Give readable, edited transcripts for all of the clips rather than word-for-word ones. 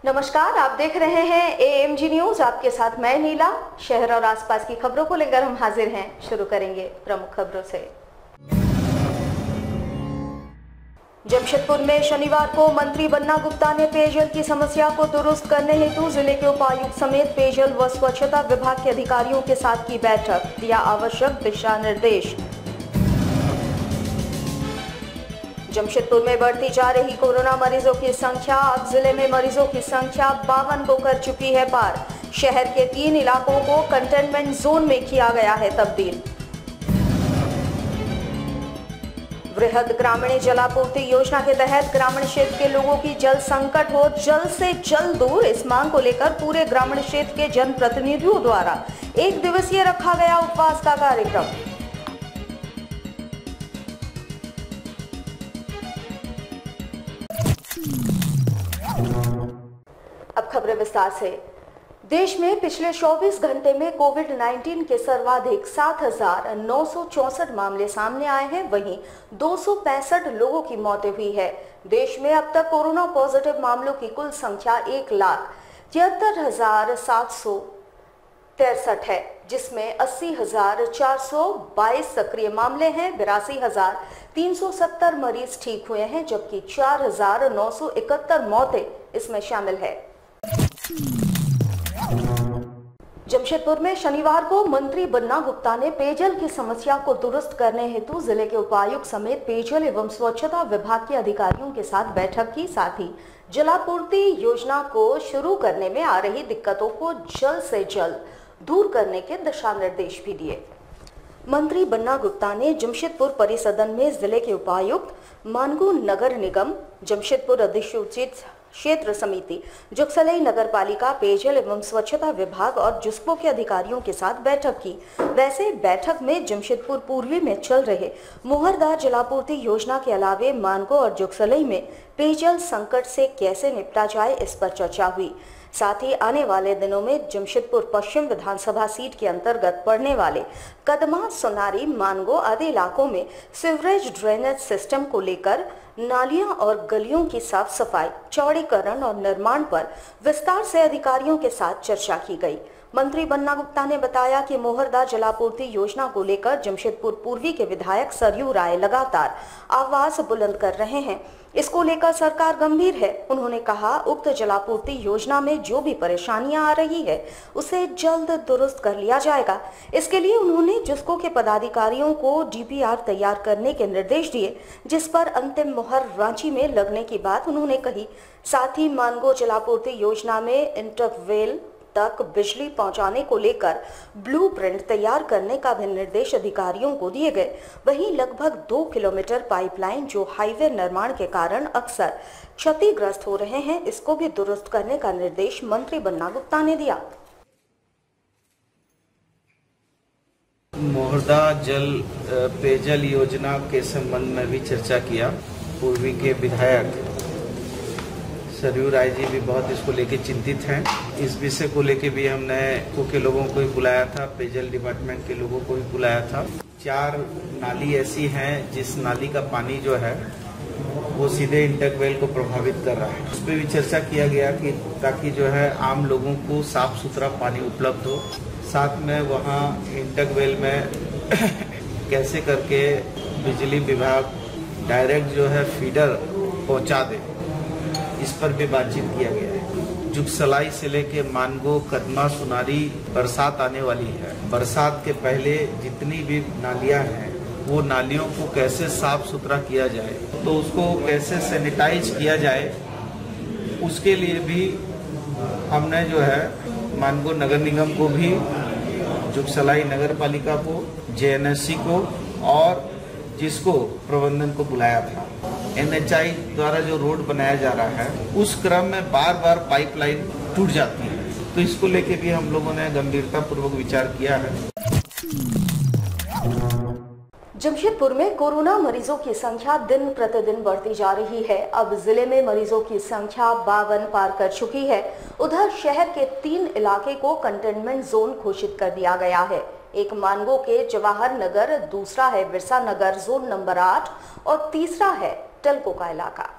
नमस्कार, आप देख रहे हैं AMG न्यूज। आपके साथ मैं नीला। शहर और आसपास की खबरों को लेकर हम हाजिर हैं। शुरू करेंगे प्रमुख खबरों से। जमशेदपुर में शनिवार को मंत्री बन्ना गुप्ता ने पेयजल की समस्या को दुरुस्त करने हेतु जिले के उपायुक्त समेत पेयजल व स्वच्छता विभाग के अधिकारियों के साथ की बैठक, दिया आवश्यक दिशा निर्देश। जमशेदपुर में बढ़ती जा रही कोरोना मरीजों की संख्या, अब जिले में मरीजों की संख्या 52 को कर चुकी है पार। शहर के 3 इलाकों को कंटेनमेंट जोन में किया गया है तब्दील। वृहद ग्रामीण जलापूर्ति योजना के तहत ग्रामीण क्षेत्र के लोगों की जल संकट हो जल्द से जल्द दूर, इस मांग को लेकर पूरे ग्रामीण क्षेत्र के जनप्रतिनिधियों द्वारा 1 दिवसीय रखा गया उपवास का कार्यक्रम। अब खबरें विस्तार से। देश में पिछले 24 घंटे में कोविड-19 के सर्वाधिक 7,964 मामले सामने आए हैं, वहीं 265 लोगों की मौतें हुई है। देश में अब तक कोरोना पॉजिटिव मामलों की कुल संख्या 1,73,763 है, जिसमें 80,422 सक्रिय मामले हैं, 82,370 मरीज ठीक हुए हैं, जबकि 4,971 मौतें इसमें शामिल है। जमशेदपुर में शनिवार को मंत्री बन्ना गुप्ता ने पेयजल की समस्या को दुरुस्त करने हेतु जिले के उपायुक्त समेत पेयजल एवं स्वच्छता विभाग के अधिकारियों के साथ बैठक की। साथ ही जलापूर्ति योजना को शुरू करने में आ रही दिक्कतों को जल्द से जल्द दूर करने के दिशा निर्देश भी दिए। मंत्री बन्ना गुप्ता ने जमशेदपुर परिसदन में जिले के उपायुक्त, मानगो नगर निगम, जमशेदपुर अधिसूचित क्षेत्र समिति, जुगसलई नगर पालिका, पेयजल एवं स्वच्छता विभाग और जुस्पो के अधिकारियों के साथ बैठक की। वैसे बैठक में जमशेदपुर पूर्वी में चल रहे मोहरदार जलापूर्ति योजना के अलावे मानगो और जुगसलई में पेयजल संकट से कैसे निपटा जाए, इस पर चर्चा हुई। साथ ही आने वाले दिनों में जमशेदपुर पश्चिम विधानसभा सीट के अंतर्गत पड़ने वाले कदमा, सोनारी, मानगो आदि इलाकों में सीवरेज ड्रेनेज सिस्टम को लेकर नालियां और गलियों की साफ सफाई, चौड़ीकरण और निर्माण पर विस्तार से अधिकारियों के साथ चर्चा की गई। मंत्री बन्ना गुप्ता ने बताया कि मोहरदार जलापूर्ति योजना को लेकर जमशेदपुर पूर्वी के विधायक सरयू राय लगातार आवाज बुलंद कर रहे हैं। इसको लेकर सरकार गंभीर है। उन्होंने कहा, उक्त जलापूर्ति योजना में जो भी परेशानियां आ रही है उसे जल्द दुरुस्त कर लिया जाएगा। इसके लिए उन्होंने जुस्को के पदाधिकारियों को DPR तैयार करने के निर्देश दिए, जिस पर अंतिम मुहर रांची में लगने की बात उन्होंने कही। साथ ही मानगो जलापूर्ति योजना में इंटरवेल तक बिजली पहुंचाने को लेकर ब्लूप्रिंट तैयार करने का भी निर्देश अधिकारियों को दिए गए। वहीं लगभग 2 किलोमीटर पाइपलाइन जो हाईवे निर्माण के कारण अक्सर क्षतिग्रस्त हो रहे हैं, इसको भी दुरुस्त करने का निर्देश मंत्री बन्ना गुप्ता ने दिया। मोहरदा जल पेयजल योजना के संबंध में भी चर्चा किया। पूर्वी के विधायक सरयू राय जी भी बहुत इसको लेके चिंतित हैं। इस विषय को लेके भी हमने के लोगों को भी बुलाया था, पेयजल डिपार्टमेंट के लोगों को भी बुलाया था। 4 नाली ऐसी हैं जिस नाली का पानी जो है वो सीधे इंटरवेल को प्रभावित कर रहा है। उस पर भी चर्चा किया गया कि ताकि जो है आम लोगों को साफ सुथरा पानी उपलब्ध हो। साथ में वहाँ इंटरवेल में कैसे करके बिजली विभाग डायरेक्ट जो है फीडर पहुँचा दे, इस पर भी बातचीत किया गया है। जुगसलाई से लेके मानगो, कदमा, सोनारी बरसात आने वाली है। बरसात के पहले जितनी भी नालियां हैं वो नालियों को कैसे साफ सुथरा किया जाए, तो उसको कैसे सैनिटाइज किया जाए, उसके लिए भी हमने जो है मानगो नगर निगम को भी, जुगसलाई नगर पालिका को, JNSC को और जिसको प्रबंधन को बुलाया था। NHI द्वारा जो रोड बनाया जा रहा है उस क्रम में बार बार पाइपलाइन टूट जाती है, तो इसको लेके भी हम लोगों ने गंभीरता पूर्वक विचार किया है। जमशेदपुर में कोरोना मरीजों की संख्या दिन प्रतिदिन बढ़ती जा रही है। अब जिले में मरीजों की संख्या 52 पार कर चुकी है। उधर शहर के 3 इलाके को कंटेनमेंट जोन घोषित कर दिया गया है। एक मानगो के जवाहर नगर, दूसरा है बिरसा नगर जोन नंबर 8 और तीसरा है टलको का इलाका।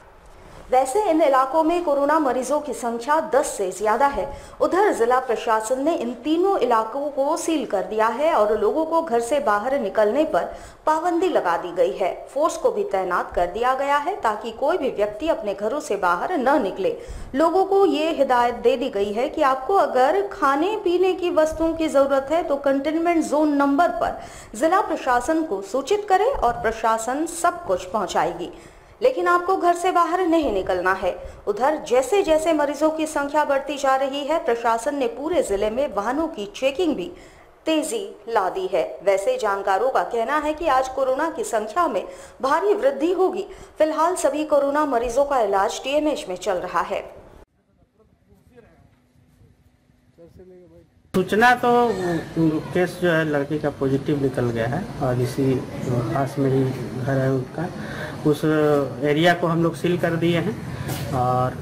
वैसे इन इलाकों में कोरोना मरीजों की संख्या 10 से ज्यादा है। उधर जिला प्रशासन ने इन तीनों इलाकों को सील कर दिया है और लोगों को घर से बाहर निकलने पर पाबंदी लगा दी गई है। फोर्स को भी तैनात कर दिया गया है ताकि कोई भी व्यक्ति अपने घरों से बाहर न निकले। लोगों को ये हिदायत दे दी गई है कि आपको अगर खाने पीने की वस्तुओं की जरूरत है तो कंटेनमेंट जोन नंबर पर जिला प्रशासन को सूचित करें और प्रशासन सब कुछ पहुंचाएगी, लेकिन आपको घर से बाहर नहीं निकलना है। उधर जैसे जैसे मरीजों की संख्या बढ़ती जा रही है, प्रशासन ने पूरे जिले में वाहनों की चेकिंग भी तेजी ला दी है। वैसे जानकारों का कहना है कि आज कोरोना की संख्या में भारी वृद्धि होगी। फिलहाल सभी कोरोना मरीजों का इलाज टीएमएच में चल रहा है। सूचना तो केस जो है लड़की का पॉजिटिव निकल गया है और इसी पास में ही घर है उनका। उस एरिया को हम लोग सील कर दिए हैं और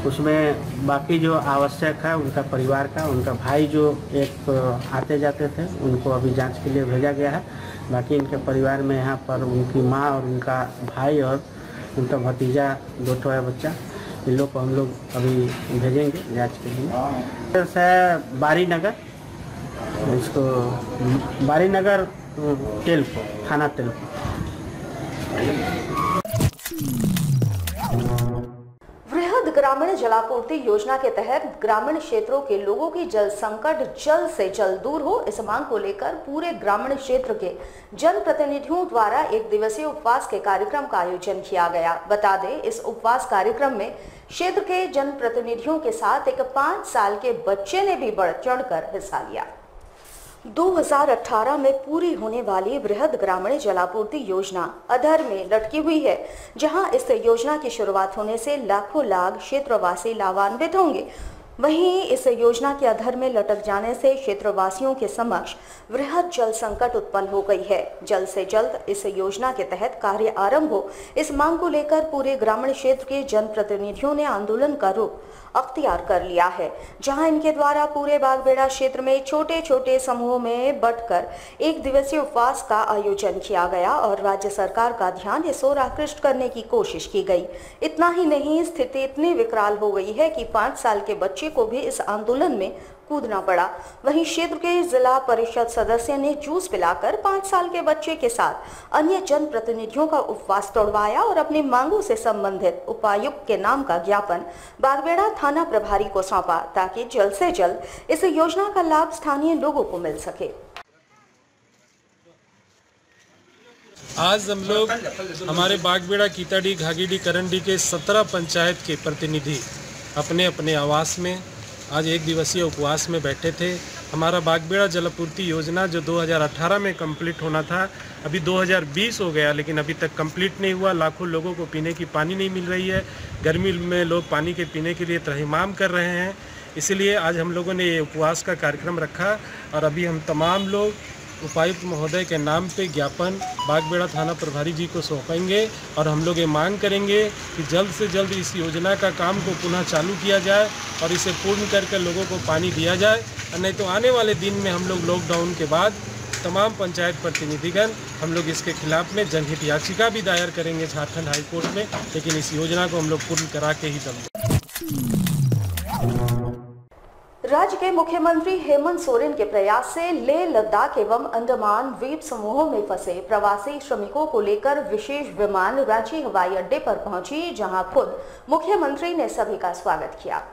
उसमें बाकी जो आवश्यक है उनका परिवार का, उनका भाई जो एक आते जाते थे उनको अभी जांच के लिए भेजा गया है। बाकी इनके परिवार में यहाँ पर उनकी माँ और उनका भाई और उनका भतीजा 2 ठो है बच्चा, इन लोग को हम लोग अभी भेजेंगे जांच के लिए। से बारी नगर, इसको बारी नगर तेलको, थाना तेलको। वृहद ग्रामीण जलापूर्ति योजना के तहत ग्रामीण क्षेत्रों के लोगों की जल संकट जल्द से जल्द दूर हो, इस मांग को लेकर पूरे ग्रामीण क्षेत्र के जनप्रतिनिधियों द्वारा एक दिवसीय उपवास के कार्यक्रम का आयोजन किया गया। बता दें, इस उपवास कार्यक्रम में क्षेत्र के जनप्रतिनिधियों के साथ एक 5 साल के बच्चे ने भी बढ़ चढ़कर हिस्सा लिया। 2018 में पूरी होने वाली वृहद ग्रामीण जलापूर्ति योजना अधर में लटकी हुई है, जहां इस योजना की शुरुआत होने से लाखों लाख क्षेत्रवासी लाभान्वित होंगे। वहीं इस योजना के अधर में लटक जाने से क्षेत्रवासियों के समक्ष वृहद जल संकट उत्पन्न हो गई है। जल्द से जल्द इस योजना के तहत कार्य आरंभ हो, इस मांग को लेकर पूरे ग्रामीण क्षेत्र के जनप्रतिनिधियों ने आंदोलन का रूप अख्तियार कर लिया है, जहां इनके द्वारा पूरे बागबेड़ा क्षेत्र में छोटे छोटे समूहों में बंटकर एक दिवसीय उपवास का आयोजन किया गया और राज्य सरकार का ध्यान इस ओर आकृष्ट करने की कोशिश की गई। इतना ही नहीं, स्थिति इतनी विकराल हो गई है कि 5 साल के बच्चे को भी इस आंदोलन में कूदना पड़ा। वहीं क्षेत्र के जिला परिषद सदस्य ने जूस पिलाकर 5 साल के बच्चे के साथ अन्य जनप्रतिनिधियों का उपवास तोड़वाया और अपनी मांगों से संबंधित उपायुक्त के नाम का ज्ञापन बागबेड़ा थाना प्रभारी को सौंपा, ताकि जल्द से जल्द इस योजना का लाभ स्थानीय लोगों को मिल सके। आज हम लोग हमारे बागबेड़ा, कीताडी, घागीडी, करंडी के 17 पंचायत के प्रतिनिधि अपने अपने आवास में आज एक दिवसीय उपवास में बैठे थे। हमारा बागबेड़ा जलापूर्ति योजना जो 2018 में कंप्लीट होना था, अभी 2020 हो गया, लेकिन अभी तक कंप्लीट नहीं हुआ। लाखों लोगों को पीने की पानी नहीं मिल रही है। गर्मी में लोग पानी के पीने के लिए त्रहिमाम कर रहे हैं। इसलिए आज हम लोगों ने ये उपवास का कार्यक्रम रखा और अभी हम तमाम लोग उपायुक्त महोदय के नाम पे ज्ञापन बागबेड़ा थाना प्रभारी जी को सौंपेंगे और हम लोग ये मांग करेंगे कि जल्द से जल्द इस योजना का काम को पुनः चालू किया जाए और इसे पूर्ण करके लोगों को पानी दिया जाए। और नहीं तो आने वाले दिन में हम लोग लॉकडाउन के बाद तमाम पंचायत प्रतिनिधिगण हम लोग इसके खिलाफ में जनहित याचिका भी दायर करेंगे झारखंड हाई कोर्ट में, लेकिन इस योजना को हम लोग पूर्ण करा के ही दम। राज्य के मुख्यमंत्री हेमंत सोरेन के प्रयास से लेह, लद्दाख एवं अंडमान द्वीप समूहों में फंसे प्रवासी श्रमिकों को लेकर विशेष विमान रांची हवाई अड्डे पर पहुंची, जहां खुद मुख्यमंत्री ने सभी का स्वागत किया।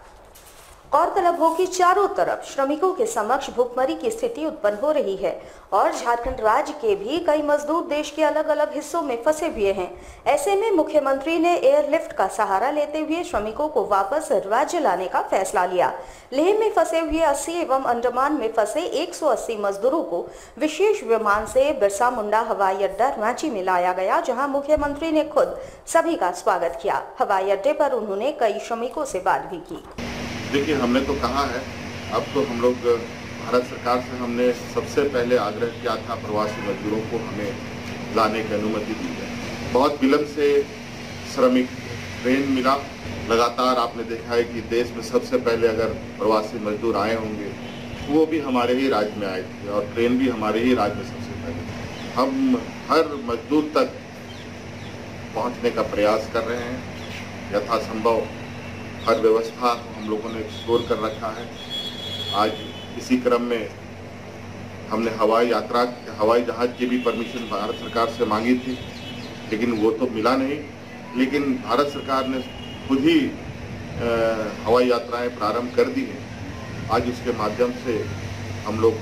गौरतलब हो कि चारों तरफ श्रमिकों के समक्ष भुखमरी की स्थिति उत्पन्न हो रही है और झारखंड राज्य के भी कई मजदूर देश के अलग अलग हिस्सों में फंसे हुए हैं। ऐसे में मुख्यमंत्री ने एयरलिफ्ट का सहारा लेते हुए श्रमिकों को वापस राज्य लाने का फैसला लिया। लेह में फंसे हुए 80 एवं अंडमान में फंसे 180 मजदूरों को विशेष विमान से बिरसा मुंडा हवाई अड्डा रांची में लाया गया, जहाँ मुख्यमंत्री ने खुद सभी का स्वागत किया। हवाई अड्डे पर उन्होंने कई श्रमिकों से बात भी की। देखिए, हमने तो कहा है, अब तो हम लोग भारत सरकार से हमने सबसे पहले आग्रह किया था प्रवासी मजदूरों को हमें लाने की अनुमति दी जाए। बहुत विलंब से श्रमिक ट्रेन मिला। लगातार आपने देखा है कि देश में सबसे पहले अगर प्रवासी मजदूर आए होंगे वो भी हमारे ही राज्य में आए थे और ट्रेन भी हमारे ही राज्य में सबसे पहले। हम हर मजदूर तक पहुंचने का प्रयास कर रहे हैं यथासंभव हर व्यवस्था हम लोगों ने एक्सप्लोर कर रखा है। आज इसी क्रम में हमने हवाई जहाज की भी परमिशन भारत सरकार से मांगी थी, लेकिन वो तो मिला नहीं। लेकिन भारत सरकार ने खुद ही हवाई यात्राएं प्रारंभ कर दी हैं। आज इसके माध्यम से हम लोग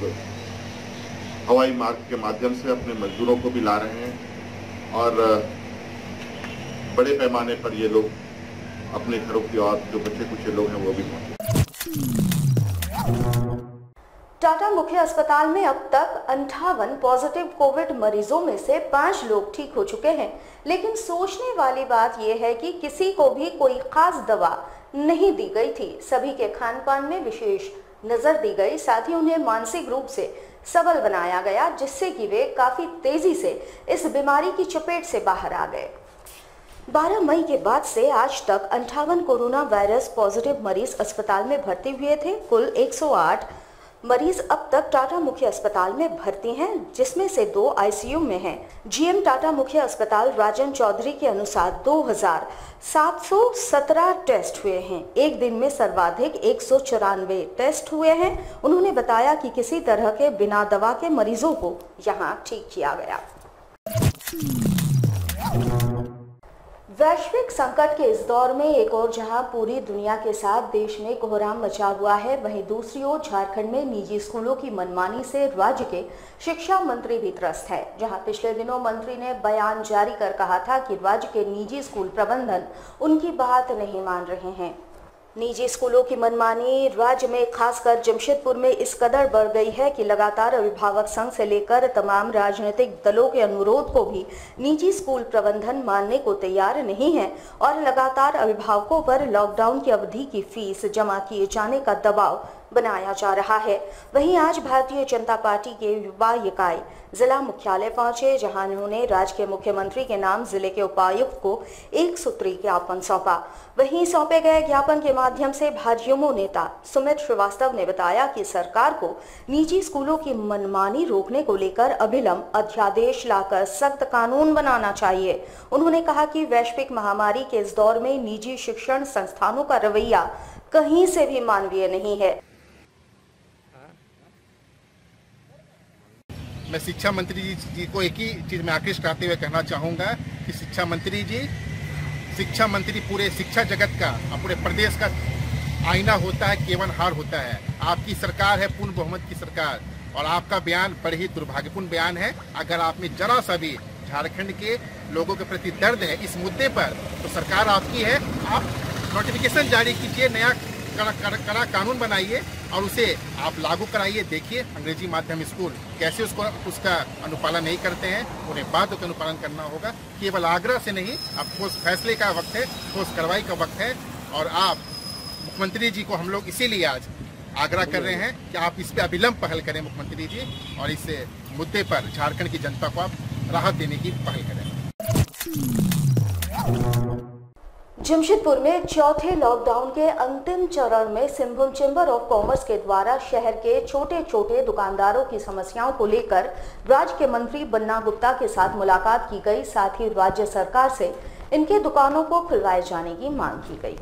हवाई मार्ग के माध्यम से अपने मजदूरों को भी ला रहे हैं और बड़े पैमाने पर ये लोग अपने घरों की और जो बचे कुछ लोग हैं वो भी पहुंचे। टाटा मुख्य अस्पताल में अब तक 58 पॉजिटिव कोविड मरीजों में से 5 लोग ठीक हो चुके हैं। लेकिन सोचने वाली बात यह है कि किसी को भी कोई खास दवा नहीं दी गई थी। सभी के खान पान में विशेष नजर दी गई, साथ ही उन्हें मानसिक रूप से सबल बनाया गया, जिससे कि वे काफी तेजी से इस बीमारी की चपेट से बाहर आ गए। 12 मई के बाद से आज तक 58 कोरोना वायरस पॉजिटिव मरीज अस्पताल में भर्ती हुए थे। कुल 108 मरीज अब तक टाटा मुख्य अस्पताल में भर्ती हैं, जिसमें से 2 आईसीयू में हैं। जीएम टाटा मुख्य अस्पताल राजन चौधरी के अनुसार 2717 टेस्ट हुए हैं। एक दिन में सर्वाधिक 194 टेस्ट हुए हैं। उन्होंने बताया कि किसी तरह के बिना दवा के मरीजों को यहां ठीक किया गया। वैश्विक संकट के इस दौर में एक और जहां पूरी दुनिया के साथ देश में कोहराम मचा हुआ है, वहीं दूसरी ओर झारखंड में निजी स्कूलों की मनमानी से राज्य के शिक्षा मंत्री भी त्रस्त है। जहां पिछले दिनों मंत्री ने बयान जारी कर कहा था कि राज्य के निजी स्कूल प्रबंधन उनकी बात नहीं मान रहे हैं। निजी स्कूलों की मनमानी राज्य में खासकर जमशेदपुर में इस कदर बढ़ गई है कि लगातार अभिभावक संघ से लेकर तमाम राजनीतिक दलों के अनुरोध को भी निजी स्कूल प्रबंधन मानने को तैयार नहीं है और लगातार अभिभावकों पर लॉकडाउन की अवधि की फीस जमा किए जाने का दबाव बनाया जा रहा है। वहीं आज भारतीय जनता पार्टी के युवा इकाई जिला मुख्यालय पहुंचे, जहां उन्होंने राज्य के मुख्यमंत्री के नाम जिले के उपायुक्त को एक सूत्री ज्ञापन सौंपा। वहीं सौंपे गए ज्ञापन के माध्यम से भाजयुमो नेता सुमित श्रीवास्तव ने बताया कि सरकार को निजी स्कूलों की मनमानी रोकने को लेकर अविलंब अध्यादेश लाकर सख्त कानून बनाना चाहिए। उन्होंने कहा कि वैश्विक महामारी के इस दौर में निजी शिक्षण संस्थानों का रवैया कहीं से भी मानवीय नहीं है। मैं शिक्षा मंत्री जी को एक ही चीज में आकृष्ट करते हुए कहना चाहूँगा कि शिक्षा मंत्री पूरे शिक्षा जगत का और पूरे प्रदेश का आईना होता है, केवनहार होता है। आपकी सरकार है पूर्ण बहुमत की सरकार और आपका बयान बड़े ही दुर्भाग्यपूर्ण बयान है। अगर आप में जरा सा भी झारखंड के लोगों के प्रति दर्द है इस मुद्दे पर, तो सरकार आपकी है। आप नोटिफिकेशन जारी कीजिए, नया कड़ा कानून बनाइए और उसे आप लागू कराइए। देखिए अंग्रेजी माध्यम स्कूल कैसे उसका अनुपालन नहीं करते हैं, उन्हें बातों का अनुपालन करना होगा। केवल आग्रह से नहीं, अब ठोस फैसले का वक्त है, ठोस कार्रवाई का वक्त है। और आप मुख्यमंत्री जी को हम लोग इसीलिए आज आग्रह कर रहे हैं कि आप इस पर अविलंब पहल करें मुख्यमंत्री जी, और इस मुद्दे पर झारखंड की जनता को आप राहत देने की पहल करें। जमशेदपुर में चौथे लॉकडाउन के अंतिम चरण में सिंहभूम चैम्बर ऑफ कॉमर्स के द्वारा शहर के छोटे छोटे दुकानदारों की समस्याओं को लेकर राज्य के मंत्री बन्ना गुप्ता के साथ मुलाकात की गई। साथ ही राज्य सरकार से इनके दुकानों को खुलवाए जाने की मांग की गई।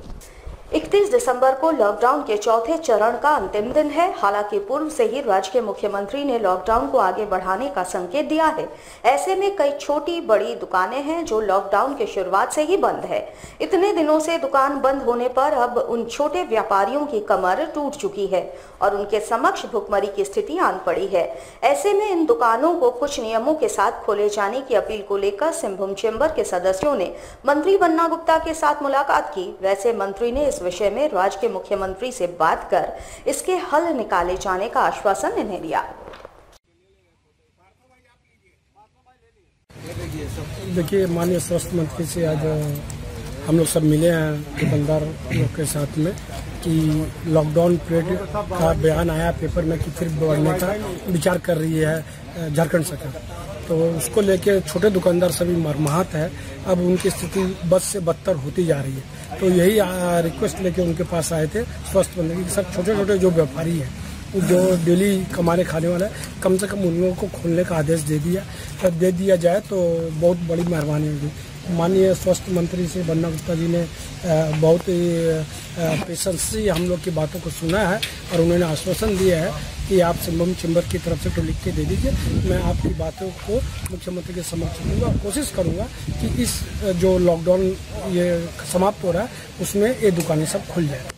31 दिसंबर को लॉकडाउन के चौथे चरण का अंतिम दिन है। हालांकि पूर्व से ही राज्य के मुख्यमंत्री ने लॉकडाउन को आगे बढ़ाने का संकेत दिया है। ऐसे में कई छोटी बड़ी दुकानें हैं जो लॉकडाउन के शुरुआत से ही बंद है। इतने दिनों से दुकान बंद होने पर अब उन छोटे व्यापारियों की कमर टूट चुकी है और उनके समक्ष भुखमरी की स्थिति आन पड़ी है। ऐसे में इन दुकानों को कुछ नियमों के साथ खोले जाने की अपील को लेकर सिंहभूम चैम्बर के सदस्यों ने मंत्री बन्ना गुप्ता के साथ मुलाकात की। वैसे मंत्री ने इस विषय में राज्य के मुख्यमंत्री से बात कर इसके हल निकाले जाने का आश्वासन इन्हें दिया। देखिए, माननीय स्वास्थ्य मंत्री से आज हम लोग सब मिले हैं दुकानदार लोग के साथ में कि लॉकडाउन पीरियड का बयान आया पेपर में कि फिर बढ़ने का विचार कर रही है झारखंड सरकार, तो उसको लेके छोटे दुकानदार सभी मरमाहत है। अब उनकी स्थिति बद से बदतर होती जा रही है, तो यही रिक्वेस्ट लेके उनके पास आए थे स्वास्थ्य मंत्री कि सब छोटे छोटे जो व्यापारी हैं जो डेली कमाने खाने वाला है, कम से कम उन लोगों को खोलने का आदेश दे दिया जाए तो बहुत बड़ी मेहरबानी होगी। माननीय स्वास्थ्य मंत्री श्री बन्ना गुप्ता जी ने बहुत ही पेशेंस से हम लोग की बातों को सुना है और उन्होंने आश्वासन दिया है कि आप सिंबम चैम्बर की तरफ से तो लिख के दे दीजिए, मैं आपकी बातों को मुख्यमंत्री के समक्ष दूंगा और कोशिश करूंगा कि इस जो लॉकडाउन ये समाप्त हो रहा है उसमें ये दुकानें सब खुल जाए।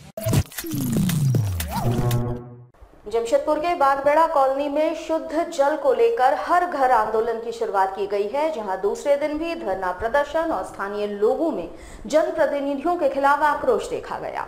जमशेदपुर के बागबेड़ा कॉलोनी में शुद्ध जल को लेकर हर घर आंदोलन की शुरुआत की गई है, जहां दूसरे दिन भी धरना प्रदर्शन और स्थानीय लोगों में जनप्रतिनिधियों के खिलाफ आक्रोश देखा गया।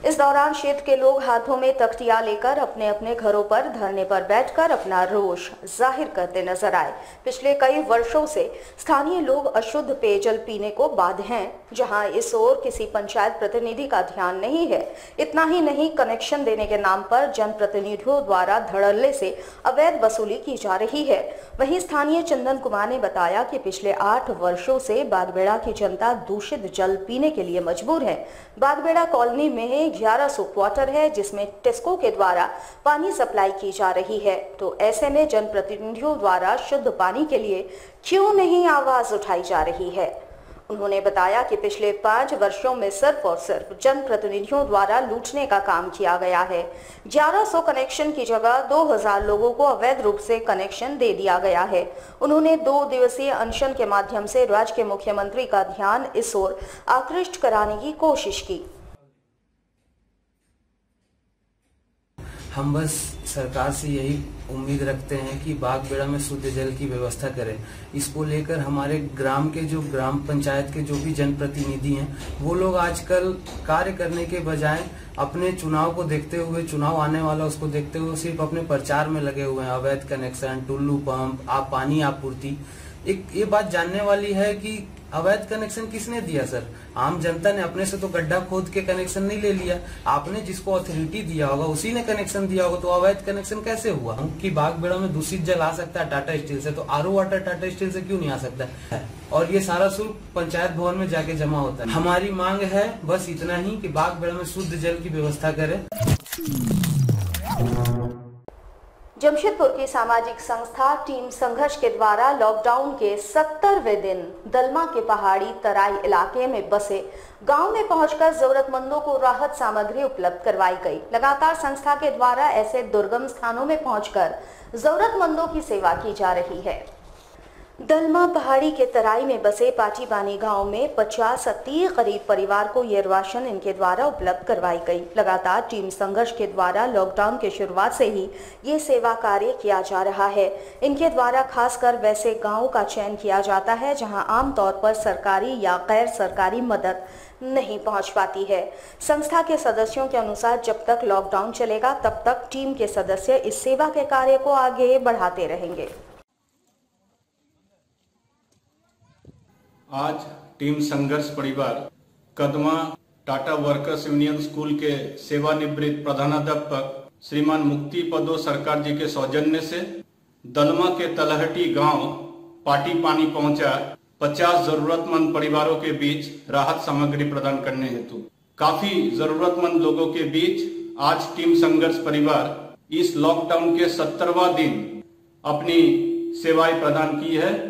इस दौरान क्षेत्र के लोग हाथों में तख्तियां लेकर अपने अपने घरों पर धरने पर बैठकर अपना रोष जाहिर करते नजर आए। पिछले कई वर्षों से स्थानीय लोग अशुद्ध पेयजल पीने को बाध्य हैं, जहां इस ओर किसी पंचायत प्रतिनिधि का ध्यान नहीं है। इतना ही नहीं, कनेक्शन देने के नाम पर जनप्रतिनिधियों द्वारा धड़ल्ले से अवैध वसूली की जा रही है। वहीं स्थानीय चंदन कुमार ने बताया कि पिछले 8 वर्षों से बागबेड़ा की जनता दूषित जल पीने के लिए मजबूर है। बागबेड़ा कॉलोनी में 1100 क्वार्टर है, जिसमें टेस्को के द्वारा पानी सप्लाई की जा रही है। तो ऐसे में जनप्रतिनिधियों द्वारा शुद्ध पानी के लिए क्यों नहीं आवाज उठाई जा रही है। उन्होंने बताया कि पिछले 5 वर्षों में सिर्फ और सिर्फ जनप्रतिनिधियों द्वारा लूटने का काम किया गया है। 1100 कनेक्शन की जगह 2000 लोगों को अवैध रूप से कनेक्शन दे दिया गया है। उन्होंने 2 दिवसीय अनशन के माध्यम से राज्य के मुख्यमंत्री का ध्यान इस ओर आकृष्ट कराने की कोशिश की। हम बस सरकार से यही उम्मीद रखते हैं कि बागबेड़ा में शुद्ध जल की व्यवस्था करें। इसको लेकर हमारे ग्राम के जो ग्राम पंचायत के जो भी जनप्रतिनिधि हैं वो लोग आजकल कार्य करने के बजाय अपने चुनाव को देखते हुए, चुनाव आने वाला उसको देखते हुए सिर्फ अपने प्रचार में लगे हुए हैं। अवैध कनेक्शन, टुल्लू पंप, पानी आपूर्ति। एक ये बात जानने वाली है कि अवैध कनेक्शन किसने दिया सर? आम जनता ने अपने से तो गड्ढा खोद के कनेक्शन नहीं ले लिया। आपने जिसको अथॉरिटी दिया होगा उसी ने कनेक्शन दिया होगा, तो अवैध कनेक्शन कैसे हुआ? कि बागबेड़ा में दूषित जल आ सकता है टाटा स्टील से, तो आरओ वाटर टाटा स्टील से क्यों नहीं आ सकता है? और ये सारा शुल्क पंचायत भवन में जाके जमा होता है। हमारी मांग है बस इतना ही कि बागबेड़ा में शुद्ध जल की व्यवस्था करें। जमशेदपुर की सामाजिक संस्था टीम संघर्ष के द्वारा लॉकडाउन के 70वें दिन दलमा के पहाड़ी तराई इलाके में बसे गांव में पहुंचकर जरूरतमंदों को राहत सामग्री उपलब्ध करवाई गई। लगातार संस्था के द्वारा ऐसे दुर्गम स्थानों में पहुंचकर जरूरतमंदों की सेवा की जा रही है। दलमा पहाड़ी के तराई में बसे पाटीबानी गांव में 50 से 30 करीब परिवार को ये राशन इनके द्वारा उपलब्ध करवाई गई। लगातार टीम संघर्ष के द्वारा लॉकडाउन के शुरुआत से ही ये सेवा कार्य किया जा रहा है। इनके द्वारा खासकर वैसे गांवों का चयन किया जाता है जहां आमतौर पर सरकारी या गैर सरकारी मदद नहीं पहुंच पाती है। संस्था के सदस्यों के अनुसार जब तक लॉकडाउन चलेगा तब तक टीम के सदस्य इस सेवा के कार्य को आगे बढ़ाते रहेंगे। आज टीम संघर्ष परिवार Kadma Tata workers union school के सेवानिवृत्त प्रधानाध्यापक श्रीमान मुक्ति पदो सरकार जी के सौजन्य से दलमा के तलहटी गांव पाटीपानी पहुंचा 50 जरूरतमंद परिवारों के बीच राहत सामग्री प्रदान करने हेतु। काफी जरूरतमंद लोगों के बीच आज टीम संघर्ष परिवार इस लॉकडाउन के 70वां दिन अपनी सेवाएं प्रदान की है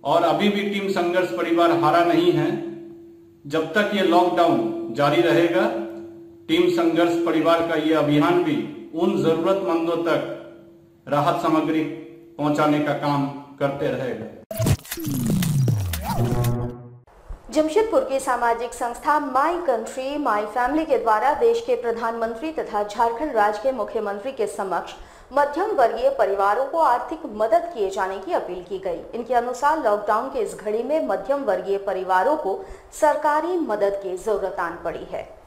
और अभी भी टीम संघर्ष परिवार हारा नहीं है। जब तक ये लॉकडाउन जारी रहेगा, टीम संघर्ष परिवार का ये अभियान भी उन जरूरतमंदों तक राहत सामग्री पहुंचाने का काम करते रहेगा। जमशेदपुर की सामाजिक संस्था माई कंट्री माई फैमिली के द्वारा देश के प्रधानमंत्री तथा झारखंड राज्य के मुख्यमंत्री के समक्ष मध्यम वर्गीय परिवारों को आर्थिक मदद किए जाने की अपील की गई। इनके अनुसार लॉकडाउन के इस घड़ी में मध्यम वर्गीय परिवारों को सरकारी मदद की जरूरत आन पड़ी है।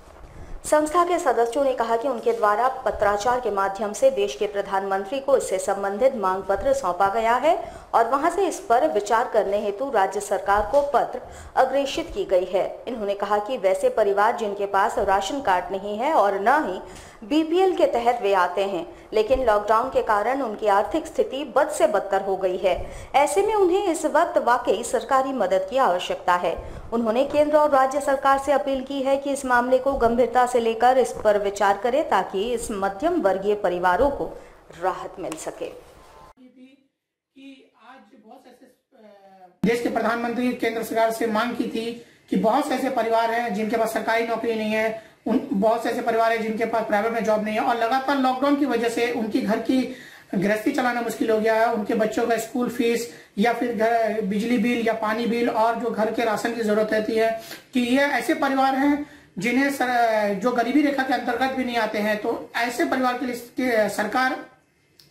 संस्था के सदस्यों ने कहा कि उनके द्वारा पत्राचार के माध्यम से देश के प्रधानमंत्री को इससे संबंधित मांग पत्र सौंपा गया है और वहां से इस पर विचार करने हेतु राज्य सरकार को पत्र अग्रेषित की गई है। इन्होंने कहा कि वैसे परिवार जिनके पास राशन कार्ड नहीं है और न ही बीपीएल के तहत वे आते हैं, लेकिन लॉकडाउन के कारण उनकी आर्थिक स्थिति बद से बदतर हो गई है, ऐसे में उन्हें इस वक्त वाकई सरकारी मदद की आवश्यकता है। उन्होंने केंद्र और राज्य सरकार से अपील की है कि इस मामले को गंभीरता से लेकर इस पर विचार करें ताकि इस मध्यम वर्गीय परिवारों को राहत मिल सके। कि आज बहुत ऐसे देश के प्रधानमंत्री केंद्र सरकार से मांग की थी कि बहुत से ऐसे परिवार हैं जिनके पास सरकारी नौकरी नहीं है, बहुत से ऐसे परिवार हैं जिनके पास प्राइवेट में जॉब नहीं है और लगातार लॉकडाउन की वजह से उनकी घर की गृहस्थी चलाना मुश्किल हो गया है। उनके बच्चों का स्कूल फीस या फिर घर बिजली बिल या पानी बिल और जो घर के राशन की जरूरत रहती है, कि ये ऐसे परिवार हैं जिन्हें जो गरीबी रेखा के अंतर्गत भी नहीं आते हैं। तो ऐसे परिवार के लिए सरकार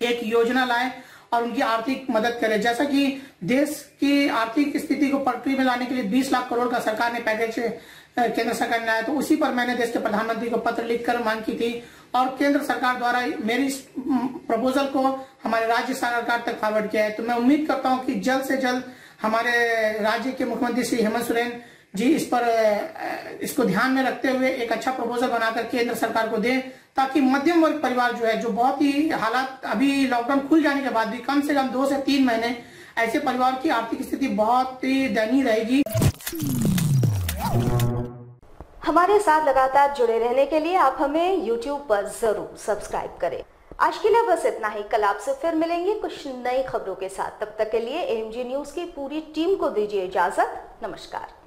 एक योजना लाए और उनकी आर्थिक मदद करे। जैसा कि देश की आर्थिक स्थिति को पटरी में लाने के लिए 20 लाख करोड़ का सरकार ने पैकेज केंद्र सरकार ने लाया, तो उसी पर मैंने देश के प्रधानमंत्री को पत्र लिखकर मांग की थी और केंद्र सरकार द्वारा मेरी इस प्रपोजल को हमारे राज्य सरकार तक फॉरवर्ड किया है। तो मैं उम्मीद करता हूं कि जल्द से जल्द हमारे राज्य के मुख्यमंत्री श्री हेमंत सोरेन जी इसको ध्यान में रखते हुए एक अच्छा प्रपोजल बनाकर केंद्र सरकार को दें, ताकि मध्यम वर्ग परिवार जो है, जो बहुत ही हालात अभी लॉकडाउन खुल जाने के बाद भी कम से कम 2 से 3 महीने ऐसे परिवार की आर्थिक स्थिति बहुत ही दयनीय रहेगी। हमारे साथ लगातार जुड़े रहने के लिए आप हमें YouTube पर जरूर सब्सक्राइब करें। आज के लिए बस इतना ही। कल आपसे फिर मिलेंगे कुछ नई खबरों के साथ। तब तक के लिए AMG न्यूज की पूरी टीम को दीजिए इजाजत। नमस्कार।